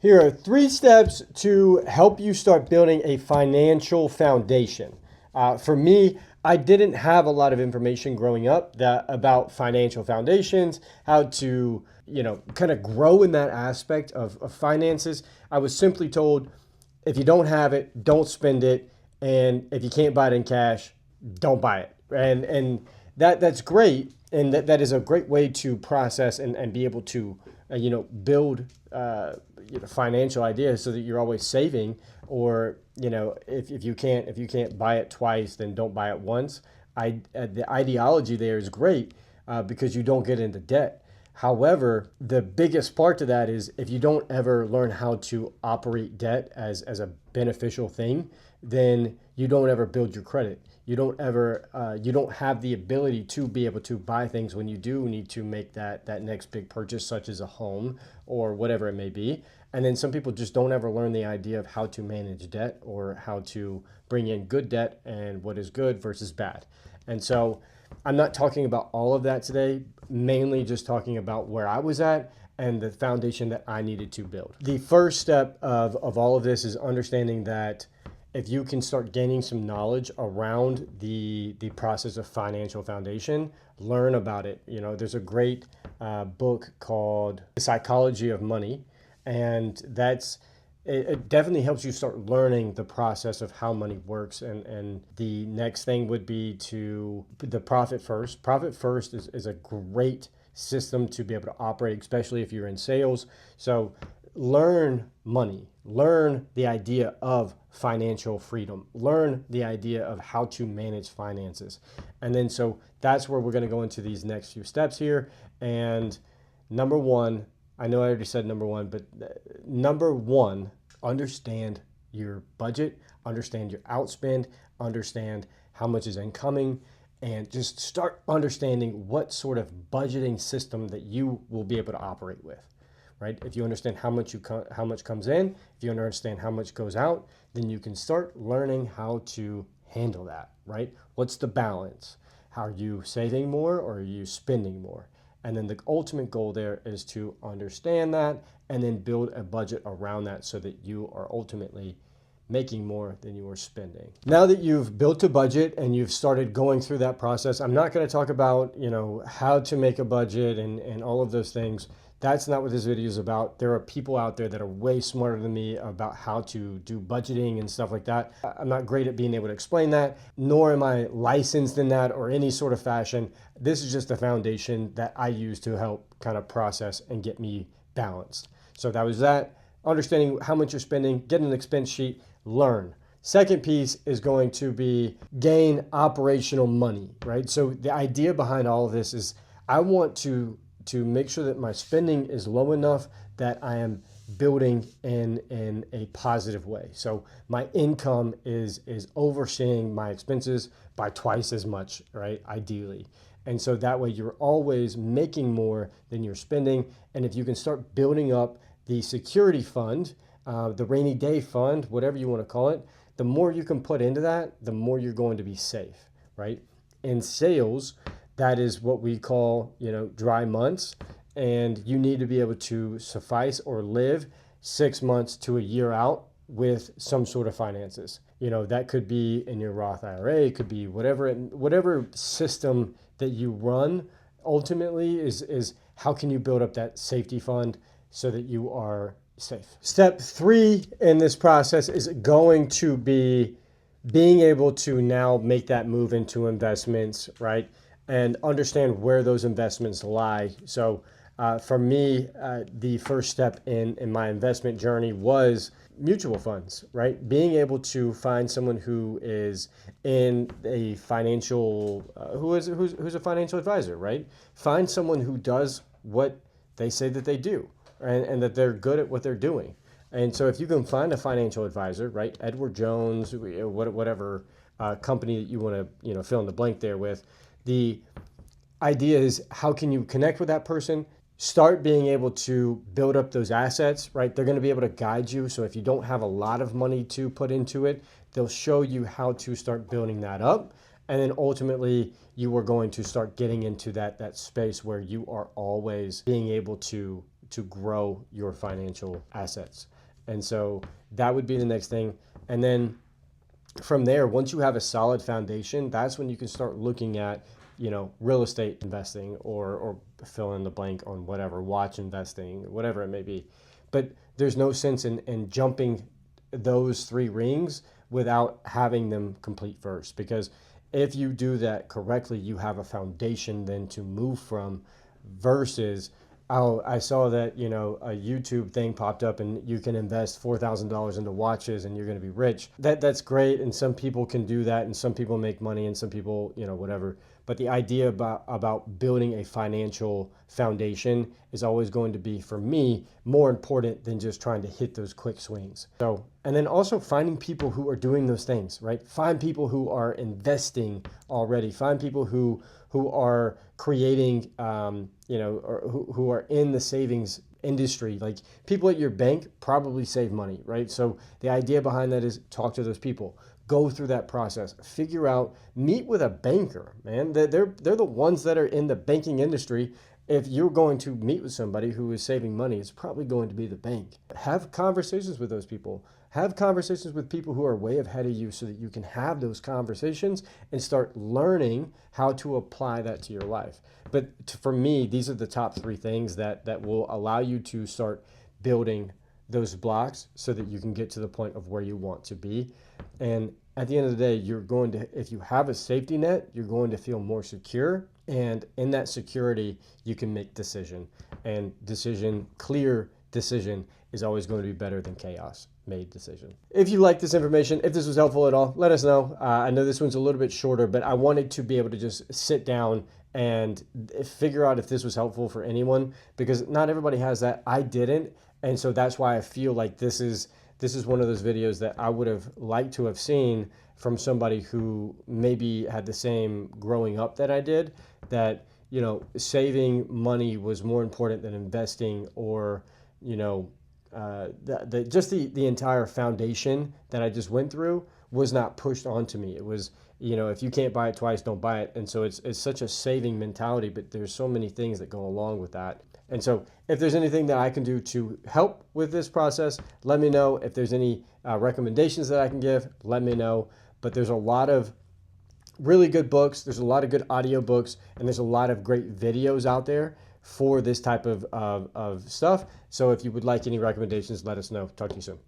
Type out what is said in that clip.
Here are 3 steps to help you start building a financial foundation. For me, I didn't have a lot of information growing up about financial foundations, how to, kind of grow in that aspect of finances. I was simply told, if you don't have it, don't spend it, and if you can't buy it in cash, don't buy it. And that's great, and that is a great way to process and be able to build financial ideas so that you're always saving. Or if you can't buy it twice, then don't buy it once. The ideology there is great, because you don't get into debt. However, the biggest part to that is, if you don't ever learn how to operate debt as a beneficial thing, then you don't ever build your credit. You don't have the ability to be able to buy things when you do need to make that next big purchase, such as a home or whatever it may be. And then some people just don't ever learn the idea of how to manage debt, or how to bring in good debt and what is good versus bad. And so I'm not talking about all of that today, mainly just talking about where I was at and the foundation that I needed to build. The first step of all of this is understanding that if you can start gaining some knowledge around the process of financial foundation, learn about it. There's a great book called The Psychology of Money, and it definitely helps you start learning the process of how money works. And the next thing would be to the Profit First. Profit First is a great system to be able to operate, especially if you're in sales. So learn money, learn the idea of financial freedom, learn the idea of how to manage finances. And then so that's where we're going to go into these next few steps here. And number one, I know I already said number one, but number one, understand your budget, understand your outspend, understand how much is incoming, and just start understanding what sort of budgeting system that you will be able to operate with. Right? If you understand how much comes in, if you understand how much goes out, then you can start learning how to handle that. Right? What's the balance? How are you saving more, or are you spending more? And then the ultimate goal there is to understand that and then build a budget around that, so that you are ultimately making more than you are spending. Now that you've built a budget and you've started going through that process, I'm not going to talk about, how to make a budget and all of those things. That's not what this video is about. There are people out there that are way smarter than me about how to do budgeting and stuff like that. I'm not great at being able to explain that, nor am I licensed in that or any sort of fashion. This is just a foundation that I use to help kind of process and get me balanced. So that was that. Understanding how much you're spending, get an expense sheet, learn. Second piece is going to be gain operational money, right? So the idea behind all of this is, I want to make sure that my spending is low enough that I am building in a positive way. So my income is overseeing my expenses by twice as much, right? Ideally. And so that way you're always making more than you're spending. And if you can start building up the security fund, the rainy day fund, whatever you want to call it, the more you can put into that, the more you're going to be safe, right? In sales, that is what we call, dry months. And you need to be able to suffice or live 6 months to a year out with some sort of finances. That could be in your Roth IRA, it could be whatever system that you run. Ultimately is how can you build up that safety fund so that you are safe. Step 3 in this process is going to be being able to now make that move into investments, right? And understand where those investments lie. So for me, the first step in my investment journey was mutual funds, right? Being able to find someone who is in a financial, who's a financial advisor, right? Find someone who does what they say that they do, and that they're good at what they're doing. And so if you can find a financial advisor, right? Edward Jones, whatever company that you want to, fill in the blank there with. The idea is, how can you connect with that person? Start being able to build up those assets, right? They're going to be able to guide you. So if you don't have a lot of money to put into it, they'll show you how to start building that up. And then ultimately, you are going to start getting into that space where you are always being able to to grow your financial assets. And so that would be the next thing. And then from there, once you have a solid foundation, that's when you can start looking at, real estate investing or fill in the blank on whatever, watch investing, whatever it may be. But there's no sense in jumping those three rings without having them complete first, because if you do that correctly, you have a foundation then to move from, versus, oh, I saw that, a YouTube thing popped up and you can invest $4,000 into watches and you're going to be rich. That's great. And some people can do that, and some people make money, and some people, whatever. But the idea about building a financial foundation is always going to be, for me, more important than just trying to hit those quick swings. So, and then also finding people who are doing those things, right? Find people who are investing already. Find people who are creating, or who are in the savings industry. Like, people at your bank probably save money, right? So the idea behind that is talk to those people. Go through that process. Figure out, meet with a banker, man. They're the ones that are in the banking industry. If you're going to meet with somebody who is saving money, it's probably going to be the bank. Have conversations with those people. Have conversations with people who are way ahead of you so that you can have those conversations and start learning how to apply that to your life. But for me, these are the top three things that will allow you to start building those blocks so that you can get to the point of where you want to be. And at the end of the day, if you have a safety net, you're going to feel more secure. And in that security, you can make decision. And clear decision is always going to be better than chaos made decision. If you like this information, if this was helpful at all, let us know. I know this one's a little bit shorter, but I wanted to be able to just sit down and figure out if this was helpful for anyone, because not everybody has that. I didn't. And so that's why I feel like this is one of those videos that I would have liked to have seen from somebody who maybe had the same growing up that I did, that, saving money was more important than investing, or, just the entire foundation that I just went through was not pushed onto me. It was, if you can't buy it twice, don't buy it. And so it's such a saving mentality, but there's so many things that go along with that. And so if there's anything that I can do to help with this process, let me know. If there's any recommendations that I can give, let me know. But there's a lot of really good books. There's a lot of good audio books, and there's a lot of great videos out there for this type of stuff. So if you would like any recommendations, let us know. Talk to you soon.